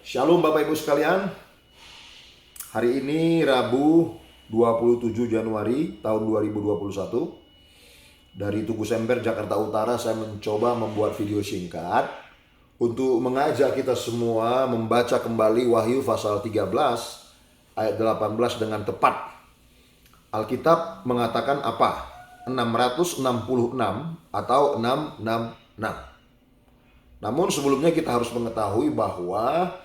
Shalom Bapak Ibu sekalian. Hari ini Rabu 27 Januari tahun 2021. Dari Tugu Semper, Jakarta Utara, saya mencoba membuat video singkat untuk mengajak kita semua membaca kembali Wahyu pasal 13 ayat 18 dengan tepat. Alkitab mengatakan apa? 666 atau 666. Namun sebelumnya kita harus mengetahui bahwa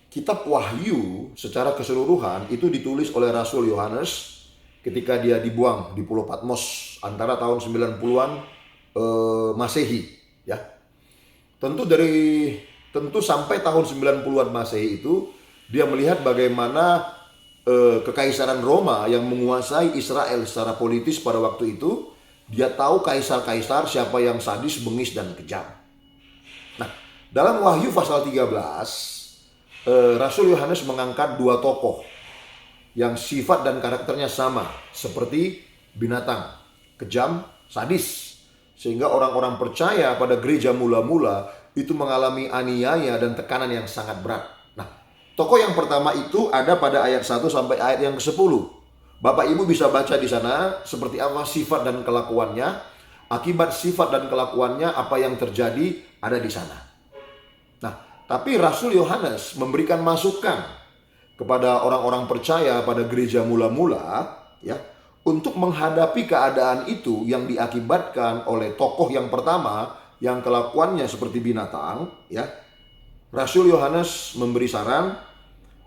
Kitab Wahyu secara keseluruhan itu ditulis oleh Rasul Yohanes ketika dia dibuang di Pulau Patmos antara tahun 90-an Masehi, ya. Tentu sampai tahun 90-an Masehi itu dia melihat bagaimana kekaisaran Roma yang menguasai Israel secara politis pada waktu itu. Dia tahu kaisar-kaisar siapa yang sadis, bengis dan kejam. Nah, dalam Wahyu pasal 13 Rasul Yohanes mengangkat dua tokoh yang sifat dan karakternya sama seperti binatang, kejam, sadis. Sehingga orang-orang percaya pada gereja mula-mula itu mengalami aniaya dan tekanan yang sangat berat. Nah, tokoh yang pertama itu ada pada ayat 1 sampai ayat yang ke-10. Bapak Ibu bisa baca di sana seperti apa sifat dan kelakuannya, akibat sifat dan kelakuannya apa yang terjadi ada di sana. Nah, tapi Rasul Yohanes memberikan masukan kepada orang-orang percaya pada gereja mula-mula, ya, untuk menghadapi keadaan itu yang diakibatkan oleh tokoh yang pertama yang kelakuannya seperti binatang, ya. Rasul Yohanes memberi saran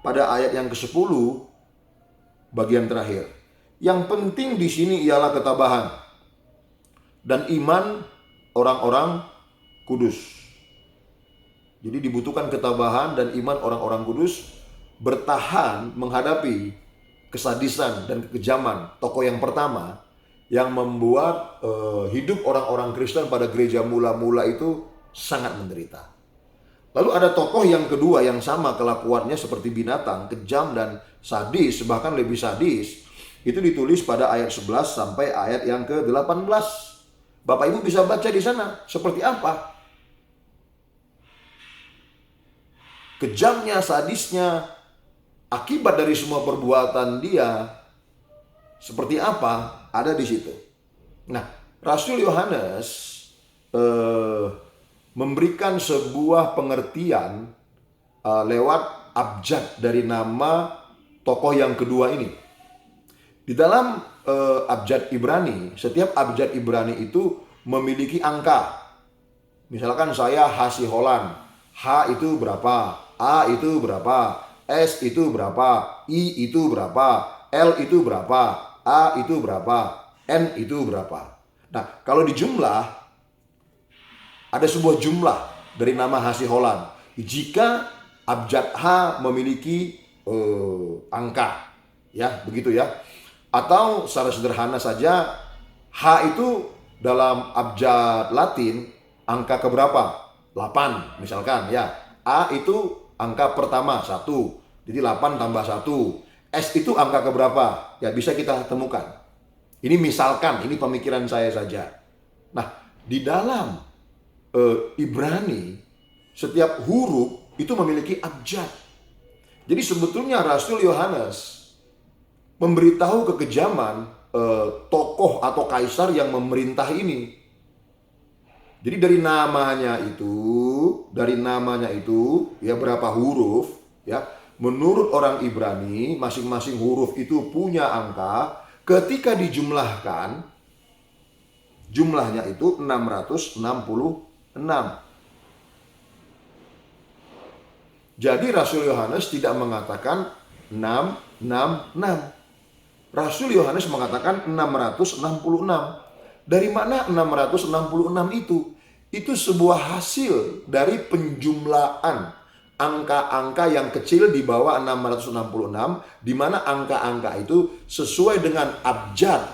pada ayat yang ke-10 bagian terakhir. Yang penting di sini ialah ketabahan dan iman orang-orang kudus. Jadi dibutuhkan ketabahan dan iman orang-orang kudus bertahan menghadapi kesadisan dan kekejaman tokoh yang pertama yang membuat hidup orang-orang Kristen pada gereja mula-mula itu sangat menderita. Lalu ada tokoh yang kedua yang sama kelakuannya seperti binatang, kejam dan sadis, bahkan lebih sadis. Itu ditulis pada ayat 11 sampai ayat yang ke-18. Bapak Ibu bisa baca di sana seperti apa kejamnya, sadisnya, akibat dari semua perbuatan dia seperti apa ada di situ. Nah, Rasul Yohanes memberikan sebuah pengertian lewat abjad dari nama tokoh yang kedua ini. Di dalam abjad Ibrani, setiap abjad Ibrani itu memiliki angka. Misalkan saya Hasiholan, H itu berapa, A itu berapa, S itu berapa, I itu berapa, L itu berapa, A itu berapa, N itu berapa. Nah, kalau di jumlah, ada sebuah jumlah dari nama Hasiholan. Jika abjad H memiliki angka, ya, begitu ya. Atau secara sederhana saja, H itu dalam abjad Latin angka keberapa? 8 misalkan, ya. A itu angka pertama 1, jadi 8 tambah 1. S itu angka keberapa? Ya, bisa kita temukan. Ini misalkan, ini pemikiran saya saja. Nah, di dalam Ibrani, setiap huruf itu memiliki abjad. Jadi sebetulnya Rasul Yohanes memberitahu kekejaman tokoh atau kaisar yang memerintah ini. Jadi dari namanya itu ya berapa huruf, ya. Menurut orang Ibrani, masing-masing huruf itu punya angka. Ketika dijumlahkan, jumlahnya itu 666. Jadi Rasul Yohanes tidak mengatakan 666. Rasul Yohanes mengatakan 666. Dari mana 666 itu? Itu sebuah hasil dari penjumlahan angka-angka yang kecil di bawah 666, di mana angka-angka itu sesuai dengan abjad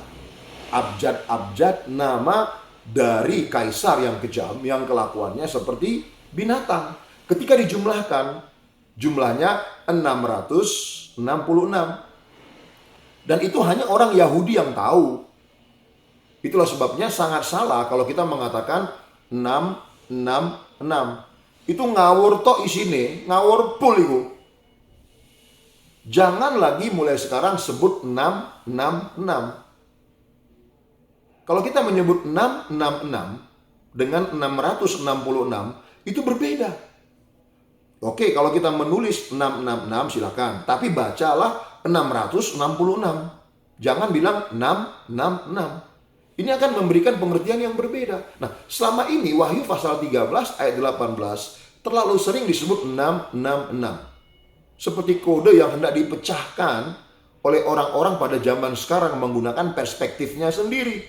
nama dari kaisar yang kejam, yang kelakuannya seperti binatang. Ketika dijumlahkan, jumlahnya 666. Dan itu hanya orang Yahudi yang tahu. Itulah sebabnya sangat salah kalau kita mengatakan 666. Itu ngawur tok isine, ngawur pul itu. Jangan lagi mulai sekarang sebut 666. Kalau kita menyebut 666 dengan 666 itu berbeda. Oke, kalau kita menulis 666 silakan, tapi bacalah 666. Jangan bilang 666. Ini akan memberikan pengertian yang berbeda. Nah, selama ini Wahyu pasal 13 ayat 18 terlalu sering disebut 666. Seperti kode yang hendak dipecahkan oleh orang-orang pada zaman sekarang menggunakan perspektifnya sendiri.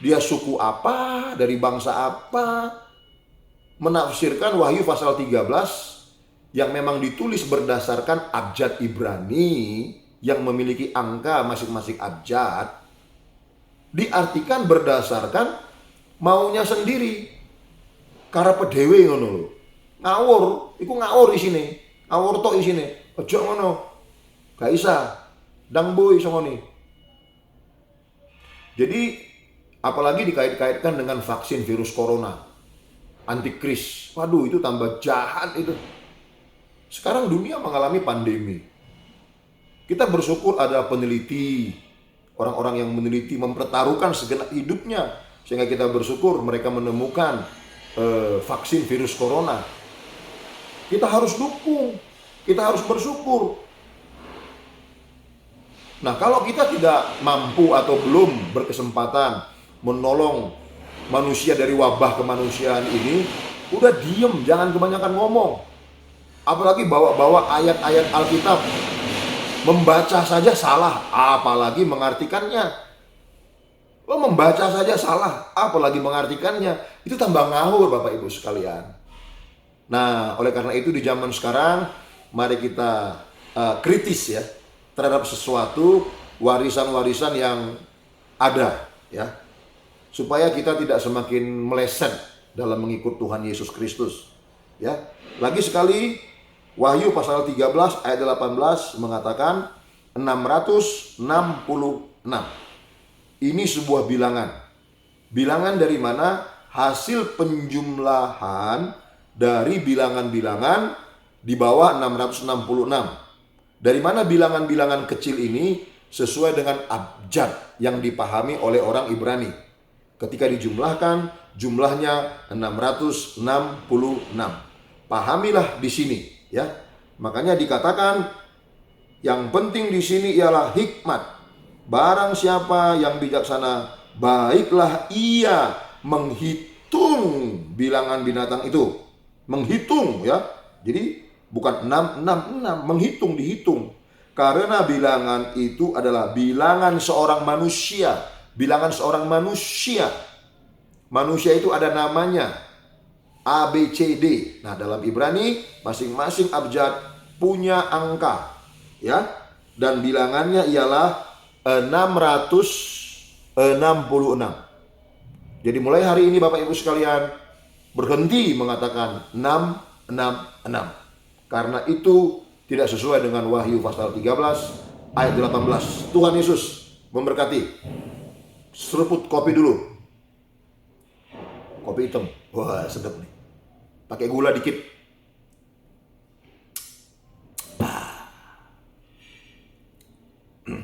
Dia suku apa, dari bangsa apa, menafsirkan Wahyu pasal 13 yang memang ditulis berdasarkan abjad Ibrani yang memiliki angka masing-masing abjad, diartikan berdasarkan maunya sendiri. Karepe dhewe ngono lho. Ngawur, iku ngawur isine. Ngawur tok isine. Aja ngono. Gak isa. Dang boy iso ngene. Jadi apalagi dikait-kaitkan dengan vaksin virus corona, antikris. Waduh, itu tambah jahat itu. Sekarang dunia mengalami pandemi. Kita bersyukur ada peneliti, orang-orang yang meneliti mempertaruhkan segenap hidupnya, sehingga kita bersyukur mereka menemukan vaksin virus corona. Kita harus dukung, kita harus bersyukur. Nah, kalau kita tidak mampu atau belum berkesempatan menolong manusia dari wabah kemanusiaan ini, udah diem, jangan kebanyakan ngomong. Apalagi bawa-bawa ayat-ayat Alkitab, membaca saja salah, apalagi mengartikannya. Lo membaca saja salah, apalagi mengartikannya. Itu tambah ngawur Bapak Ibu sekalian. Nah, oleh karena itu di zaman sekarang, mari kita kritis ya terhadap sesuatu warisan-warisan yang ada ya. Supaya kita tidak semakin meleset dalam mengikut Tuhan Yesus Kristus. Ya. Lagi sekali, Wahyu pasal 13 ayat 18 mengatakan 666. Ini sebuah bilangan. Bilangan dari mana? Hasil penjumlahan dari bilangan-bilangan di bawah 666. Dari mana bilangan-bilangan kecil ini? Sesuai dengan abjad yang dipahami oleh orang Ibrani. Ketika dijumlahkan, jumlahnya 666. Pahamilah di sini, ya. Makanya dikatakan yang penting di sini ialah hikmat. Barang siapa yang bijaksana, baiklah ia menghitung bilangan binatang itu. Menghitung ya. Jadi bukan 666, menghitung, dihitung. Karena bilangan itu adalah bilangan seorang manusia. Bilangan seorang manusia. Manusia itu ada namanya A, B, C, D. Nah, dalam Ibrani masing-masing abjad punya angka, ya. Dan bilangannya ialah 666. Jadi mulai hari ini Bapak Ibu sekalian berhenti mengatakan 666. Karena itu tidak sesuai dengan Wahyu pasal 13 ayat 18. Tuhan Yesus memberkati. Seruput kopi dulu. Kopi hitam. Wah, sedap nih. Pakai gula dikit.